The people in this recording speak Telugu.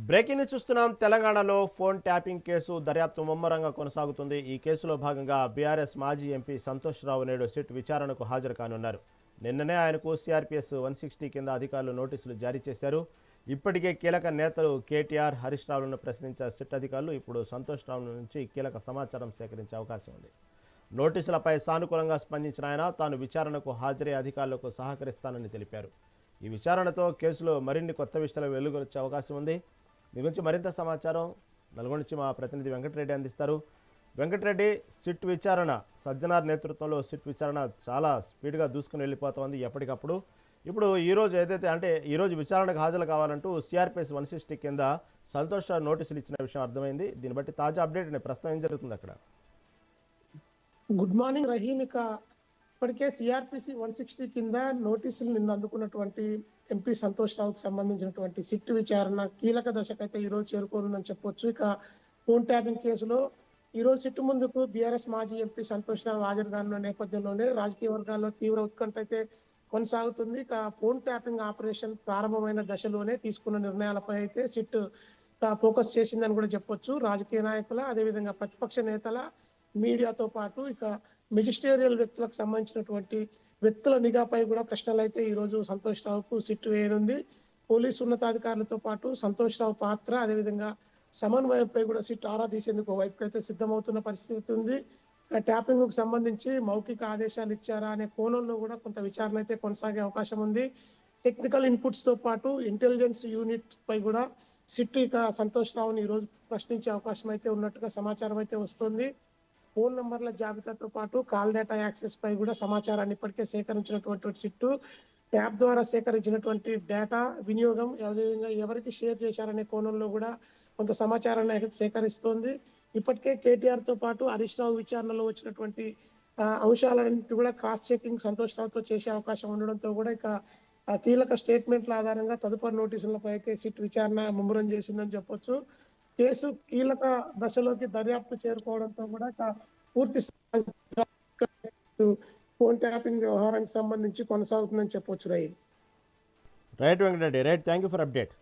బ్రేకింగ్ న్యూస్ చూస్తున్నాం. తెలంగాణలో ఫోన్ ట్యాపింగ్ కేసు దర్యాప్తు ముమ్మరంగా కొనసాగుతుంది. ఈ కేసులో భాగంగా బీఆర్ఎస్ మాజీ ఎంపీ సంతోష్ రావు నేడు సిట్ విచారణకు హాజరు కానున్నారు. నిన్ననే ఆయనకు సిఆర్పిఎస్ 160 కింద అధికారులు నోటీసులు జారీ చేశారు. ఇప్పటికే కీలక నేతలు కేటీఆర్, హరీష్ రావులను ప్రశ్నించిన సిట్ అధికారులు ఇప్పుడు సంతోష్ రావు నుంచి కీలక సమాచారం సేకరించే అవకాశం ఉంది. నోటీసులపై సానుకూలంగా స్పందించిన ఆయన తాను విచారణకు హాజరై అధికారులకు సహకరిస్తానని తెలిపారు. ఈ విచారణతో కేసులో మరిన్ని కొత్త విషయాలు వెలుగొచ్చే అవకాశం ఉంది. దీని గురించి మరింత సమాచారం నల్గొండ నుంచి మా ప్రతినిధి వెంకటరెడ్డి అందిస్తారు. వెంకటరెడ్డి, సిట్ విచారణ సజ్జనార్ నేతృత్వంలో సిట్ విచారణ చాలా స్పీడ్గా దూసుకుని వెళ్ళిపోతోంది ఎప్పటికప్పుడు. ఇప్పుడు ఈరోజు ఈరోజు విచారణకు హాజరు కావాలంటూ సిఆర్పిఎస్ 160 కింద సంతోష్ నోటీసులు ఇచ్చిన విషయం అర్థమైంది. దీన్ని బట్టి తాజా అప్డేట్ ప్రస్తుతం ఏం జరుగుతుంది అక్కడ? Good morning Rahim. ఇప్పటికే సిఆర్పిసి 160 కింద నోటీసులు నిన్న అందుకున్నటువంటి ఎంపీ సంతోష్ రావుకి సంబంధించినటువంటి సిట్ విచారణ కీలక దశకైతే ఈ రోజు చేరుకోనుందని చెప్పొచ్చు. ఫోన్ ట్యాపింగ్ కేసులో ఈ రోజు సిట్ ముందుకు బీఆర్ఎస్ మాజీ ఎంపీ సంతోష్ రావు హాజరు కానున్న నేపథ్యంలోనే రాజకీయ వర్గాల్లో తీవ్ర ఉత్కంఠ అయితే కొనసాగుతుంది. ఫోన్ ట్యాపింగ్ ఆపరేషన్ ప్రారంభమైన దశలోనే తీసుకున్న నిర్ణయాలపై అయితే సిట్ ఫోకస్ చేసిందని కూడా చెప్పొచ్చు. రాజకీయ నాయకుల, అదేవిధంగా ప్రతిపక్ష నేతల, మీడియాతో పాటు మెజిస్టేరియల్ వ్యక్తులకు సంబంధించినటువంటి వ్యక్తుల నిఘాపై కూడా ప్రశ్నలు అయితే ఈ రోజు సంతోష్ రావుకు సిట్ వేయనుంది. పోలీసు ఉన్నతాధికారులతో పాటు సంతోష్ రావు పాత్ర, అదేవిధంగా సమన్వయంపై కూడా సిట్ ఆరా తీసేందుకు వైపు అయితే సిద్ధమవుతున్న పరిస్థితి ఉంది. ట్యాపింగ్ కు సంబంధించి మౌఖిక ఆదేశాలు ఇచ్చారా అనే కోణంలో కూడా కొంత విచారణ అయితే కొనసాగే అవకాశం ఉంది. టెక్నికల్ ఇన్పుట్స్ తో పాటు ఇంటెలిజెన్స్ యూనిట్ పై కూడా సిట్ సంతోష్ రావుని ఈ రోజు ప్రశ్నించే అవకాశం అయితే ఉన్నట్టుగా సమాచారం అయితే వస్తుంది. ఫోన్ నంబర్ల జాబితాతో పాటు కాల్ డేటా యాక్సెస్ పై కూడా సమాచారాన్ని ఇప్పటికే సేకరించినటువంటి సిట్టు యాప్ ద్వారా సేకరించినటువంటి డేటా వినియోగం అదేవిధంగా ఎవరికి షేర్ చేశారనే కోణంలో కూడా కొంత సమాచారాన్ని సేకరిస్తోంది. ఇప్పటికే కేటీఆర్ తో పాటు హరీష్ రావు విచారణలో వచ్చినటువంటి అంశాలన్నింటి కూడా క్రాస్ చెకింగ్ సంతోష్ రావుతో చేసే అవకాశం ఉండడంతో కూడా కీలక స్టేట్మెంట్ల ఆధారంగా తదుపరి నోటీసులపై అయితే సిట్ విచారణ ముమ్మరం చేసిందని చెప్పొచ్చు. కేసు కీలక దశలోకి దర్యాప్తు చేరుకోవడంతో కూడా పూర్తి ఫోన్ ట్యాపింగ్ వ్యవహారానికి సంబంధించి కొనసాగుతుందని చెప్పొచ్చు. Right Venkatareddy, right, thank you for update.